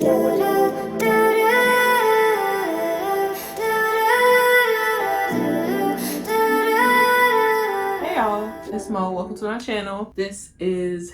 y'all, it's Mo. Welcome to my channel. This is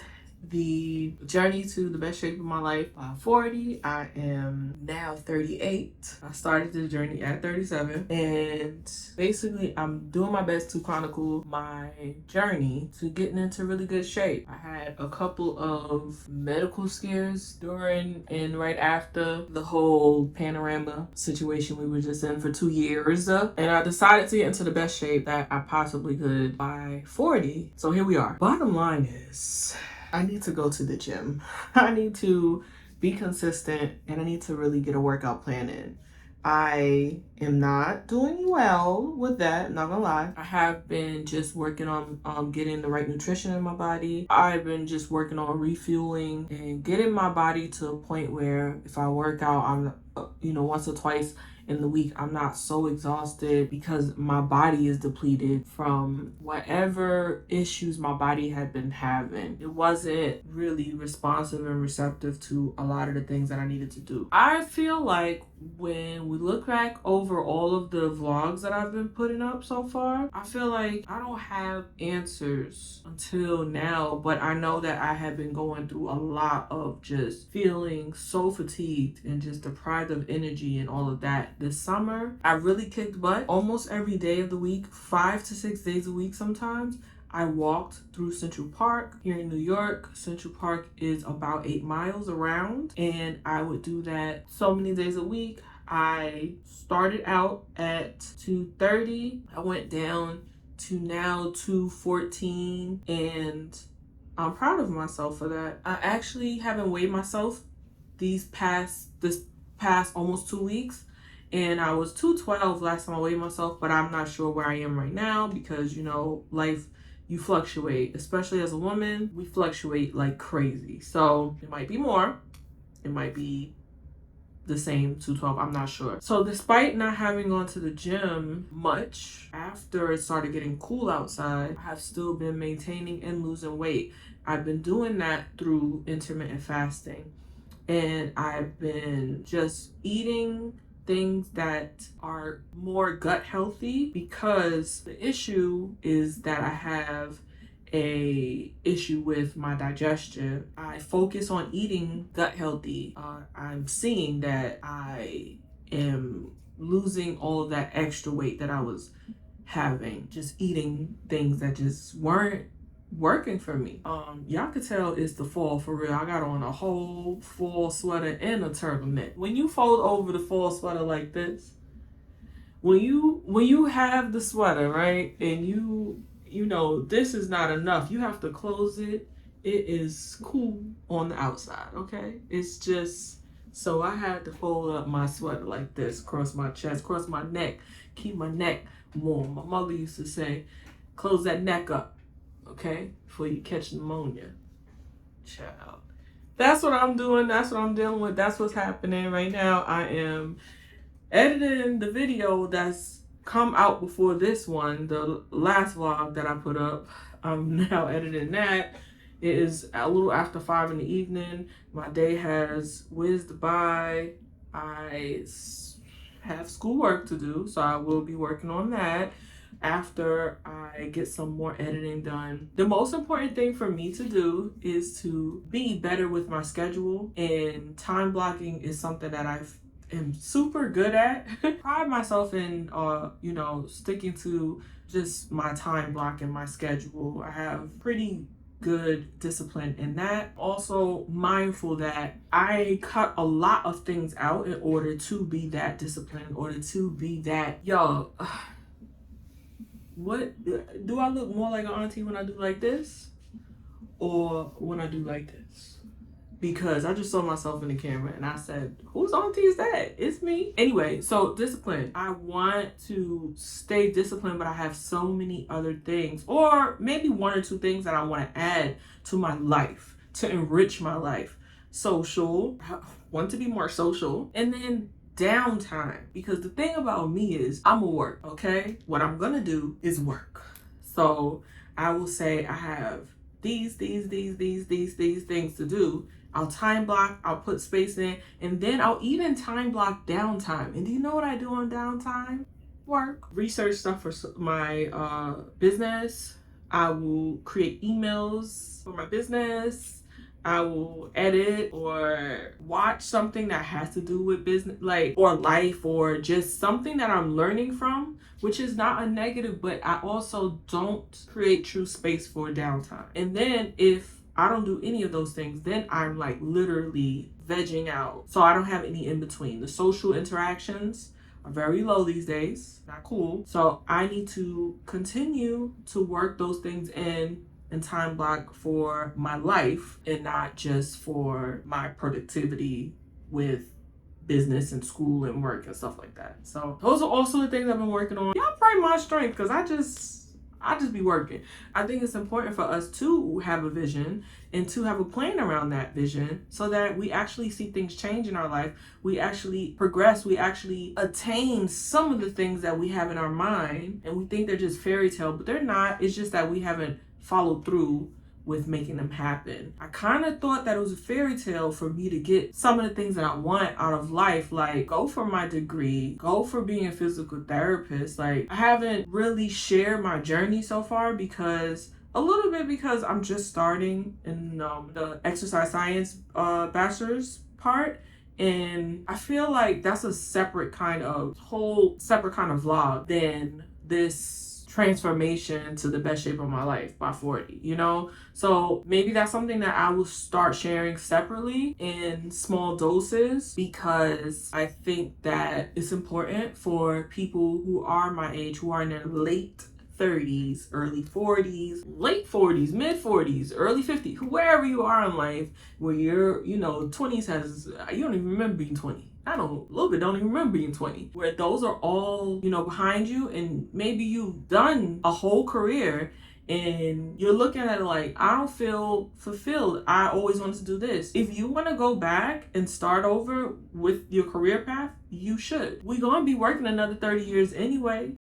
the journey to the best shape of my life by 40. I am now 38. I started this journey at 37, and basically I'm doing my best to chronicle my journey to getting into really good shape. I had a couple of medical scares during and right after the whole panorama situation we were just in for 2 years, and I decided to get into the best shape that I possibly could by 40. So here we are. Bottom line is, I need to go to the gym. I need to be consistent, and I need to really get a workout plan in. I am not doing well with that, not gonna lie. I have been just working on getting the right nutrition in my body. I've been just working on refueling and getting my body to a point where if I work out, I'm once or twice in the week, I'm not so exhausted because my body is depleted from whatever issues my body had been having. It wasn't really responsive and receptive to a lot of the things that I needed to do. I feel like when we look back over all of the vlogs that I've been putting up so far, I feel like I don't have answers until now, but I know that I have been going through a lot of just feeling so fatigued and just deprived of energy and all of that. This summer, I really kicked butt almost every day of the week, 5 to 6 days a week sometimes. I walked through Central Park here in New York. Central Park is about 8 miles around, and I would do that so many days a week. I started out at 2:30. I went down to now 2:14, and I'm proud of myself for that. I actually haven't weighed myself this past almost 2 weeks. And I was 212 last time I weighed myself, but I'm not sure where I am right now because, life, you fluctuate. Especially as a woman, we fluctuate like crazy. So it might be more. It might be the same 212. I'm not sure. So despite not having gone to the gym much after it started getting cool outside, I have still been maintaining and losing weight. I've been doing that through intermittent fasting. And I've been just eating things that are more gut healthy because the issue is that I have a issue with my digestion. I focus on eating gut healthy. I'm seeing that I am losing all of that extra weight that I was having, just eating things that just weren't working for me. Y'all could tell it's the fall for real. I got on a whole fall sweater and a turtleneck. When you fold over the fall sweater like this, when you have the sweater, right, and you know this is not enough, you have to close it. It is cool on the outside, okay? It's just, so I had to fold up my sweater like this, across my chest, across my neck, keep my neck warm. My mother used to say, close that neck up, okay, before you catch pneumonia. Child. That's what I'm doing. That's what I'm dealing with. That's what's happening right now. I am editing the video that's come out before this one, the last vlog that I put up. I'm now editing that. It is a little after 5 in the evening. My day has whizzed by. I have schoolwork to do, so I will be working on that after I get some more editing done. The most important thing for me to do is to be better with my schedule, and time blocking is something that I am super good at. Pride myself in sticking to just my time block and my schedule. I have pretty good discipline in that. Also mindful that I cut a lot of things out in order to be that disciplined, in order to be that, what do I look more like an auntie when I do like this or when I do like this? Because I just saw myself in the camera and I said, whose auntie is that? It's me. Anyway, so discipline. I want to stay disciplined, but I have so many other things, or maybe 1 or 2 things that I want to add to my life to enrich my life. Social. I want to be more social. And then downtime, because the thing about me is I'm a work, okay? What I'm gonna do is work. So I will say I have these things to do. I'll time block, I'll put space in, and then I'll even time block downtime. And do you know what I do on downtime? Work. Research stuff for my business. I will create emails for my business. I will edit or watch something that has to do with business, like, or life, or just something that I'm learning from, which is not a negative, but I also don't create true space for downtime. And then if I don't do any of those things, then I'm like literally vegging out. So I don't have any in between. The social interactions are very low these days. Not cool. So I need to continue to work those things in and time block for my life and not just for my productivity with business and school and work and stuff like that. So those are also the things I've been working on. Y'all pray my strength, because I just be working. I think it's important for us to have a vision and to have a plan around that vision so that we actually see things change in our life. We actually progress. We actually attain some of the things that we have in our mind, and we think they're just fairy tale, but they're not. It's just that we haven't followed through with making them happen. I kind of thought that it was a fairy tale for me to get some of the things that I want out of life, like go for my degree, go for being a physical therapist. Like, I haven't really shared my journey so far because I'm just starting in the exercise science bachelor's part. And I feel like that's a separate kind of vlog than this transformation to the best shape of my life by 40, you know? So maybe that's something that I will start sharing separately in small doses, because I think that it's important for people who are my age, who are in their late 30s, early 40s, late 40s, mid 40s, early 50s, wherever you are in life, where you're, 20s you don't even remember being 20. I don't even remember being 20, where those are all, behind you, and maybe you've done a whole career and you're looking at it like, I don't feel fulfilled. I always wanted to do this. If you want to go back and start over with your career path, you should. We're going to be working another 30 years anyway.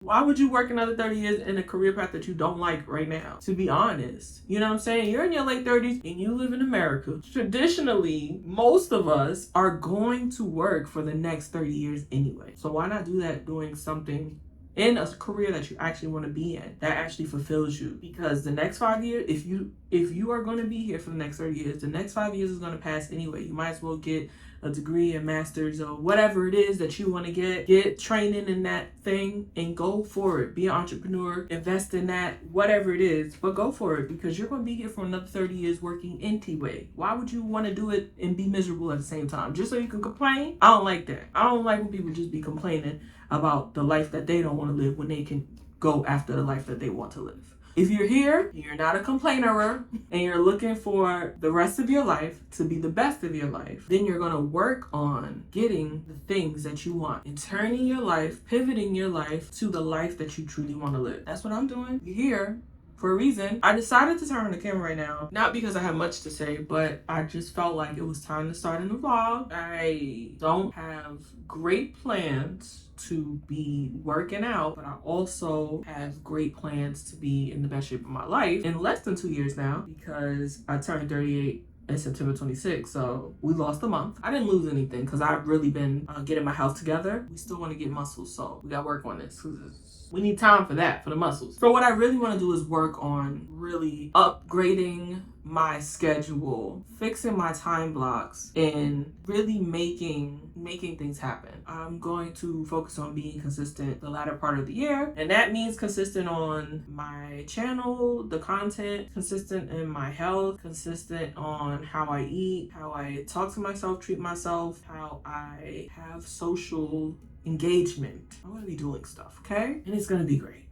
Why would you work another 30 years in a career path that you don't like right now? To be honest, you know what I'm saying? You're in your late 30s and you live in America. Traditionally, most of us are going to work for the next 30 years anyway. So why not do that doing something in a career that you actually want to be in, that actually fulfills you? Because the next 5 years, if you are going to be here for the next 30 years, the next 5 years is going to pass anyway. You might as well get a degree, a master's, or whatever it is that you want to get training in that thing and go for it. Be an entrepreneur, invest in that, whatever it is, but go for it, because you're going to be here for another 30 years working anyway. Why would you want to do it and be miserable at the same time just so you can complain? I don't like that. I don't like when people just be complaining about the life that they don't want to live when they can go after the life that they want to live. If you're here, you're not a complainer, and you're looking for the rest of your life to be the best of your life, then you're going to work on getting the things that you want and turning your life, pivoting your life to the life that you truly want to live. That's what I'm doing. You're here for a reason. I decided to turn on the camera right now, not because I have much to say, but I just felt like it was time to start a new vlog. I don't have great plans to be working out, but I also have great plans to be in the best shape of my life in less than 2 years now, because I turned 38 in September 26th, so we lost a month. I didn't lose anything because I've really been getting my health together. We still want to get muscles, so we got to work on this. We need time for that, for the muscles. So what I really want to do is work on really upgrading my schedule, fixing my time blocks, and really making things happen. I'm going to focus on being consistent the latter part of the year, and that means consistent on my channel, the content, consistent in my health, consistent on how I eat, how I talk to myself, treat myself, how I have social engagement. I'm gonna be doing stuff, okay? And it's gonna be great.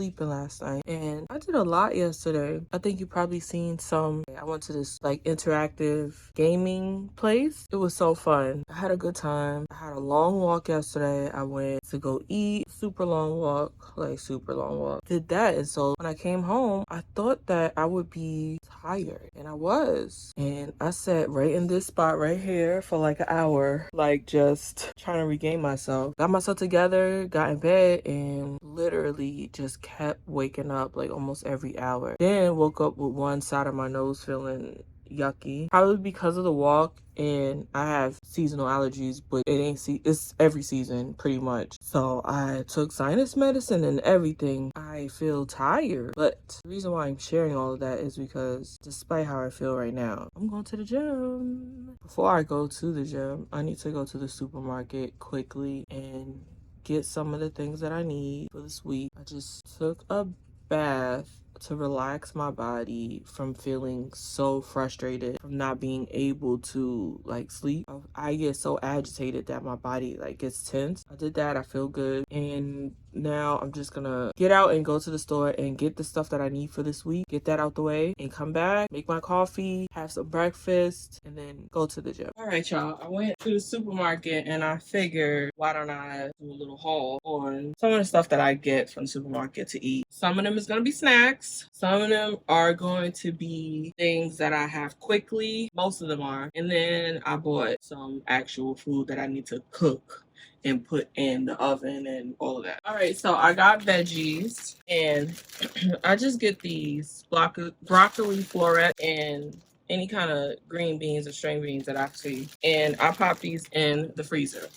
sleeping last night, and I did a lot yesterday. I think you probably seen some. I went to this like interactive gaming place. It was so fun. I had a good time. I had a long walk yesterday. I went to go eat. Super long walk, like super long walk. Did that, and so when I came home, I thought that I would be tired, and I was. And I sat right in this spot right here for like an hour, like just trying to regain myself. Got myself together, got in bed, and literally just kept waking up like almost every hour. Then woke up with one side of my nose feeling yucky, probably because of the walk, and I have seasonal allergies, but it's every season pretty much. So I took sinus medicine and everything. I feel tired, but the reason why I'm sharing all of that is because despite how I feel right now, I'm going to the gym. Before I go to the gym, I need to go to the supermarket quickly and get some of the things that I need for this week. I just took a bath to relax my body from feeling so frustrated from not being able to like sleep. I get so agitated that my body like gets tense. I did that. I feel good, and now I'm just gonna get out and go to the store and get the stuff that I need for this week, get that out the way, and come back, make my coffee, have some breakfast, and then go to the gym. All right, y'all, I went to the supermarket and I figured, why don't I do a little haul on some of the stuff that I get from the supermarket to eat. Some of them is gonna be snacks, some of them are going to be things that I have quickly, most of them are, and then I bought some actual food that I need to cook and put in the oven and all of that. All right, so I got veggies, and I just get these broccoli, florets, and any kind of green beans or string beans that I see, and I pop these in the freezer.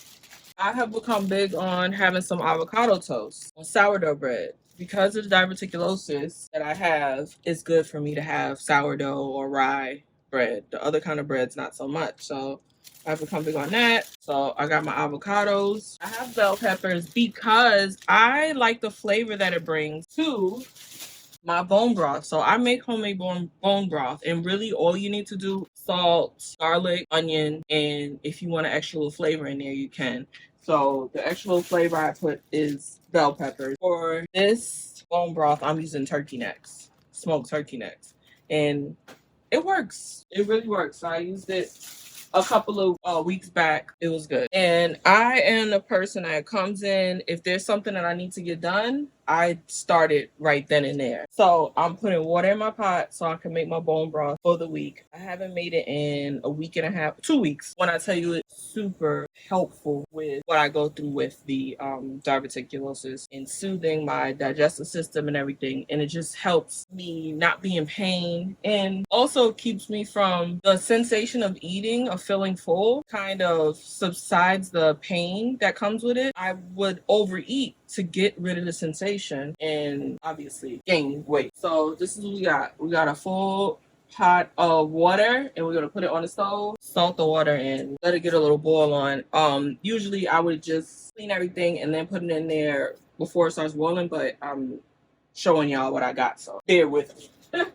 I have become big on having some avocado toast on sourdough bread. Because of the diverticulosis that I have, it's good for me to have sourdough or rye bread. The other kind of bread's not so much. So I've become big on that. So I got my avocados. I have bell peppers because I like the flavor that it brings to my bone broth. So I make homemade bone broth, and really all you need to do, salt, garlic, onion, and if you want an extra little flavor in there, you can. So the extra little flavor I put is bell peppers. For this bone broth, I'm using turkey necks, smoked turkey necks, and it works. It really works. So I used it a couple of weeks back. It was good. And I am the person that comes in, if there's something that I need to get done, I start it right then and there. So I'm putting water in my pot so I can make my bone broth for the week. I haven't made it in a week and a half, 2 weeks. When I tell you, it's super helpful with what I go through with the diverticulosis and soothing my digestive system and everything. And it just helps me not be in pain, and also keeps me from the sensation of eating, of feeling full, kind of subsides the pain that comes with it. I would overeat to get rid of the sensation and obviously gain weight. So this is what we got. We got a full pot of water, and we're gonna put it on the stove, salt the water, and let it get a little boil on. Usually I would just clean everything and then put it in there before it starts boiling, but I'm showing y'all what I got, so bear with me.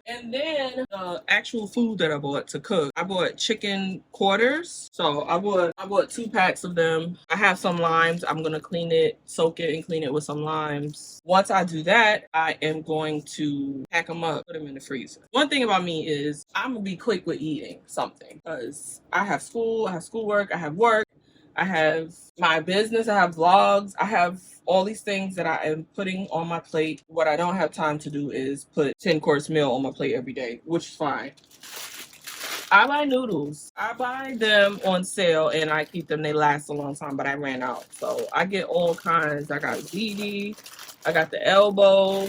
And then the actual food that I bought to cook, I bought chicken quarters. So I bought 2 packs of them. I have some limes. I'm gonna clean it, soak it, and clean it with some limes. Once I do that, I am going to pack them up, put them in the freezer. One thing about me is I'm gonna be quick with eating something because I have school, I have schoolwork, I have work, I have my business, I have vlogs, I have all these things that I am putting on my plate. What I don't have time to do is put 10-course meal on my plate every day, which is fine. I buy noodles. I buy them on sale and I keep them. They last a long time, but I ran out. So I get all kinds. I got ziti, I got the elbow,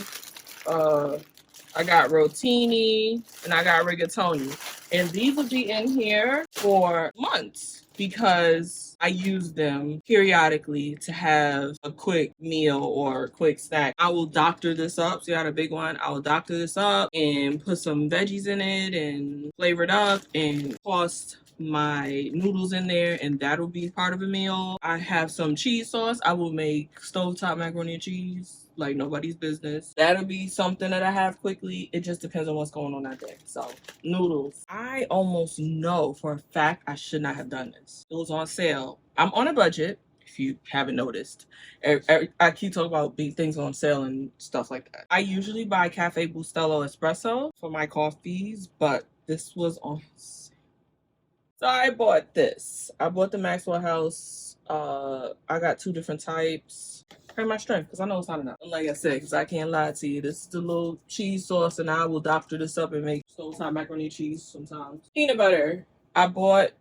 I got rotini, and I got rigatoni. And these will be in here for months because I use them periodically to have a quick meal or a quick snack. I will doctor this up. See, I got a big one. I will doctor this up and put some veggies in it and flavor it up and toss my noodles in there, and that'll be part of a meal. I have some cheese sauce. I will make stovetop macaroni and cheese like nobody's business. That'll be something that I have quickly. It just depends on what's going on that day. So noodles. I almost know for a fact I should not have done this. It was on sale. I'm on a budget. if you haven't noticed. I keep talking about big things on sale and stuff like that. I usually buy Cafe Bustelo Espresso for my coffees, but this was on sale. So I bought this. I bought the Maxwell House. I got 2 different types. Pray my strength, because I know it's not enough. Like I said, because I can't lie to you. This is the little cheese sauce, and I will doctor this up and make stone-top macaroni and cheese sometimes. Peanut butter. I bought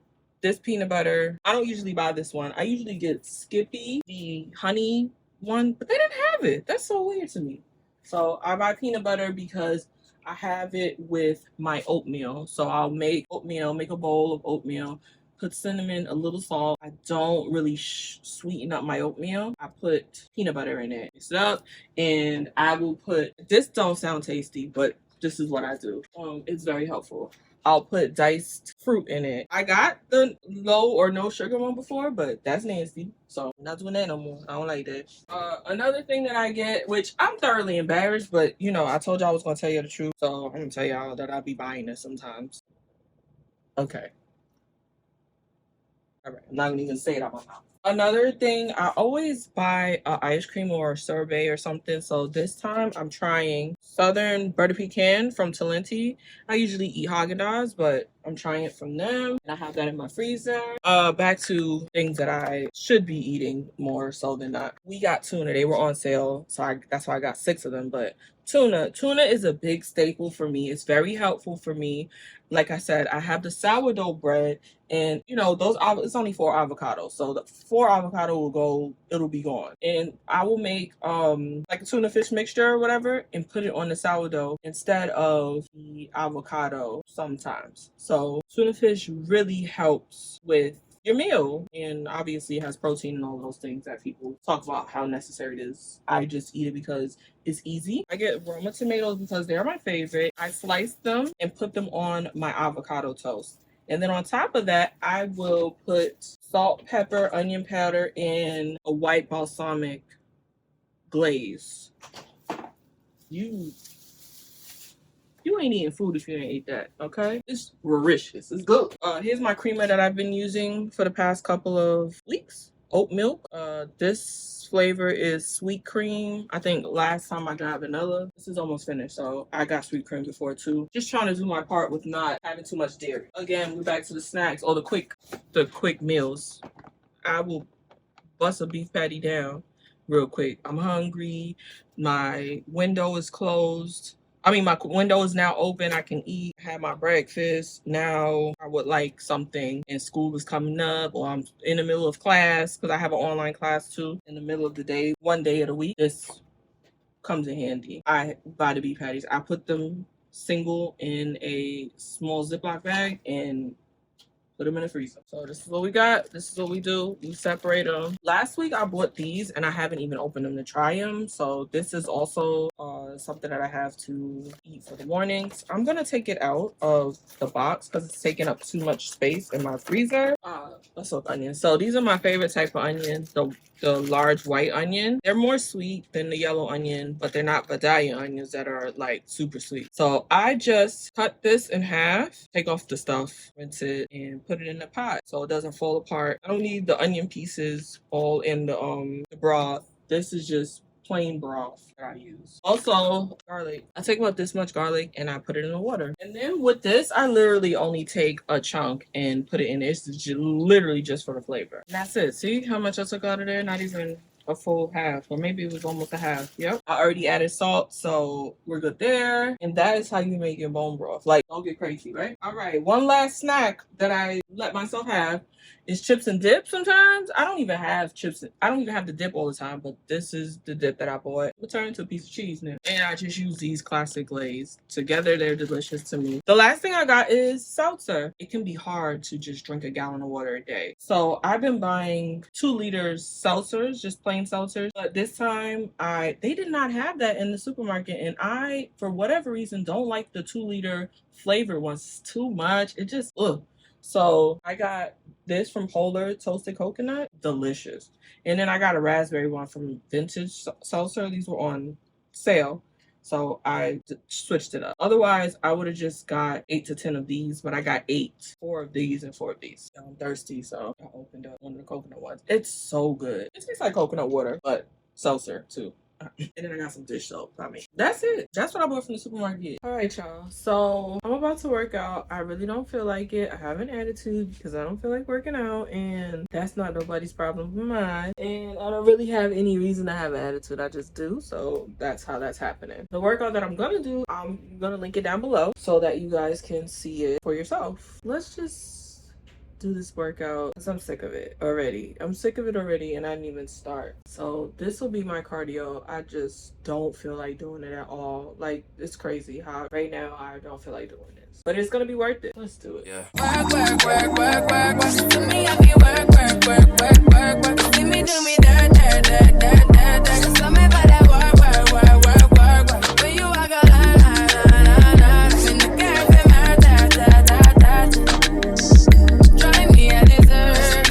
this peanut butter. I don't usually buy this one. I usually get Skippy, the honey one, but they didn't have it. That's so weird to me. So I buy peanut butter because I have it with my oatmeal. So I'll make oatmeal, make a bowl of oatmeal, put cinnamon, a little salt. I don't really sweeten up my oatmeal. I put peanut butter in it, mix it up, and I will put, this don't sound tasty, but this is what I do. It's very helpful. I'll put diced fruit in it. I got the low or no sugar one before, but that's nasty. So I'm not doing that no more. I don't like that. Another thing that I get, which I'm thoroughly embarrassed, but you know, I told y'all I was gonna tell you the truth. So I'm gonna tell y'all that I'll be buying this sometimes. Okay. All right, I'm not even gonna say it out my mouth. Another thing, I always buy ice cream or sorbet or something. So this time I'm trying Southern Butter Pecan from Talenti. I usually eat Haagen-Dazs, but I'm trying it from them. And I have that in my freezer. Back to things that I should be eating more so than not. We got tuna. They were on sale, so that's why I got 6 of them. But tuna is a big staple for me. It's very helpful for me. Like I said, I have the sourdough bread, and you know, those, it's only 4 avocados, so the 4 avocado it'll be gone. And I will make like a tuna fish mixture or whatever and put it on the sourdough instead of the avocado sometimes. So tuna fish really helps with your meal, and obviously it has protein and all those things that people talk about how necessary it is. I just eat it because it's easy. I get Roma tomatoes because they're my favorite. I slice them and put them on my avocado toast. And then on top of that, I will put salt, pepper, onion powder, and a white balsamic glaze. You ain't eating food if you ain't eat that, okay? It's delicious. It's good. Here's my creamer that I've been using for the past couple of weeks. Oat milk. This flavor is sweet cream. I think last time I got vanilla. This is almost finished, so I got sweet cream before too. Just trying to do my part with not having too much dairy. Again, we're back to the snacks or the quick meals. I will bust a beef patty down real quick. I'm hungry. My window is closed. My window is now open. I can eat, have my breakfast. Now I would like something, and school is coming up, or I'm in the middle of class because I have an online class too in the middle of the day, one day of the week. This comes in handy. I buy the beef patties. I put them single in a small Ziploc bag and put them in the freezer. So this is what we got. This is what we do. We separate them. Last week I bought these and I haven't even opened them to try them. So this is also something that I have to eat for the mornings. I'm gonna take it out of the box because it's taking up too much space in my freezer. Let's look onions. So these are my favorite type of onions. The large white onion. They're more sweet than the yellow onion, but they're not Vidalia onions that are like super sweet. So I just cut this in half, take off the stuff, rinse it, and put it in the pot so it doesn't fall apart. I don't need the onion pieces all in the broth. This is just plain broth that I use. Also, garlic. I take about this much garlic and I put it in the water. And then with this, I literally only take a chunk and put it in there. It's literally just for the flavor. And that's it. See how much I took out of there? Not even a full half, or maybe it was almost a half. Yep. I already added salt, so we're good there. And that is how you make your bone broth. Like, don't get crazy, right? All right, one last snack that I let myself have is chips and dip sometimes. I don't even have chips. I don't even have the dip all the time, but this is the dip that I bought. It'll turn into a piece of cheese now. And I just use these classic glaze. Together, they're delicious to me. The last thing I got is seltzer. It can be hard to just drink a gallon of water a day. So I've been buying 2 liters seltzers, just plain seltzers. But this time, they did not have that in the supermarket. And I, for whatever reason, don't like the 2-liter flavor ones. It's too much. It just, ugh. So I got this from Polar Toasted Coconut. Delicious. And then I got a raspberry one from Vintage Seltzer. These were on sale. So I switched it up. Otherwise, I would have just got 8 to 10 of these, but I got 8. 4 of these and 4 of these. I'm thirsty, so I opened up one of the coconut ones. It's so good. It tastes like coconut water, but seltzer too. And then I got some dish soap. I mean, that's it. That's what I bought from the supermarket. All right, y'all. So I'm about to work out. I really don't feel like it. I have an attitude because I don't feel like working out, and that's not nobody's problem but mine. And I don't really have any reason to have an attitude. I just do. So that's how that's happening. The workout that I'm gonna do, I'm gonna link it down below so that you guys can see it for yourself. Let's just do this workout because I'm sick of it already. I'm sick of it already, and I didn't even start. So this will be my cardio. I just don't feel like doing it at all. Like, it's crazy how right now I don't feel like doing this, but it's gonna be worth it. Let's do it. Yeah. Work, work, work, work, work, work. To me, I feel work, work, work, work, work, work. See me do me dirt, dirt, dirt, dirt, dirt, dirt. Just tell me about that work, work, work, work, work, work. When you walk a line, line, line, line, line. In the girls, them hurt, dirt, dirt, dirt, dirt. Drive me a dessert.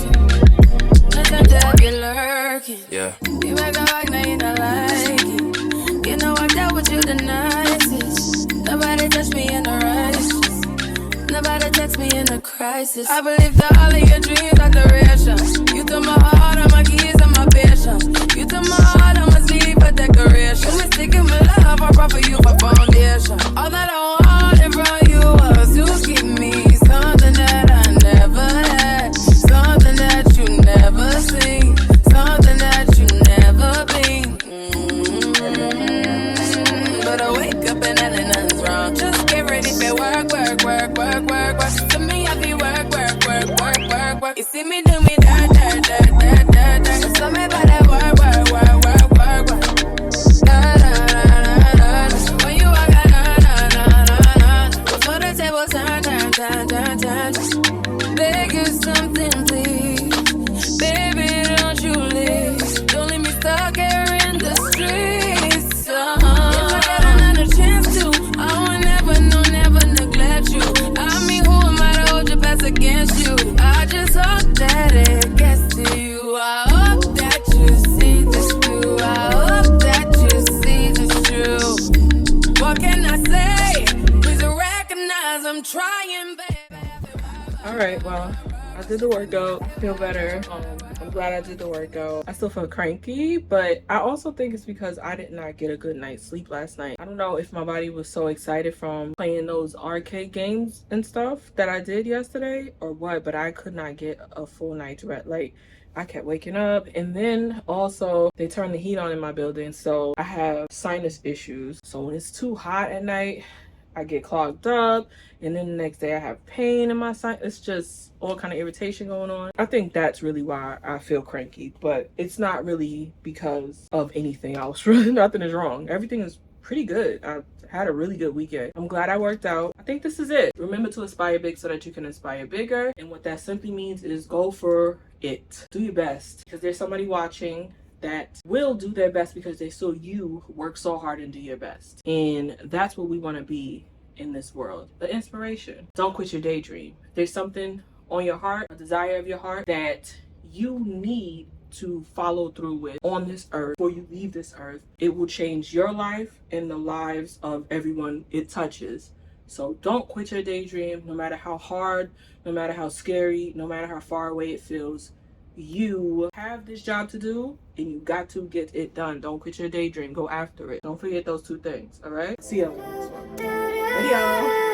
Nothing to be lurking. Yeah. You make a walk, now you don't like it. You know I dealt with you the nicest. Nobody touched me in the righteous. Nobody text me in a crisis. I believe that all of your dreams are duration. You took my heart, all my keys, and my patience. You took my heart, I must leave for decoration. You mistaken my love, I brought for you for foundation. All that I wanted from you was to give me something that I never had, something that you never seen, something that you never been. But I wake up and nothing's wrong. Just get ready for work, work, work, work, work, work. To me, I be work, work, work, work, work, work. You see me do me dirt, dirt, dirt, dirt, dirt, dirt. Just tell me about that work, work, work, work, work, work. Da, da, da, da, da, da. When you walk out, da, da, da, da, da. Before the table turn, turn, turn, turn, turn. Beg you something, please. Baby, don't you leave. Don't leave me stuck here in the streets. If I get another chance to, I will never, no, never neglect you. I mean, who am I to hold your best against you? I just hope that it gets to you. I hope that you see this through. I hope that you see this true. What can I say? Please recognize I'm trying, baby. All right, well, I did the workout. Feel better. I'm glad I did the workout. I still feel cranky, but I also think it's because I did not get a good night's sleep last night. I don't know if my body was so excited from playing those arcade games and stuff that I did yesterday or what, but I could not get a full night's rest. Like, I kept waking up, and then also they turned the heat on in my building, so I have sinus issues. So when it's too hot at night, I get clogged up, and then the next day I have pain in my sinus. It's just all kind of irritation going on. I think that's really why I feel cranky, but it's not really because of anything else. Really, nothing is wrong. Everything is pretty good. I had a really good weekend. I'm glad I worked out. I think this is it. Remember to aspire big so that you can inspire bigger. And what that simply means is go for it. Do your best, because there's somebody watching that will do their best because they saw you work so hard and do your best. And that's what we want to be in this world, the inspiration. Don't quit your daydream. There's something on your heart, a desire of your heart that you need to follow through with on this earth. Before you leave this earth, it will change your life and the lives of everyone it touches. So don't quit your daydream, no matter how hard, no matter how scary, no matter how far away it feels. You have this job to do, and you got to get it done. Don't quit your daydream. Go after it. Don't forget those two things, all right? See you on the next one. Bye, y'all.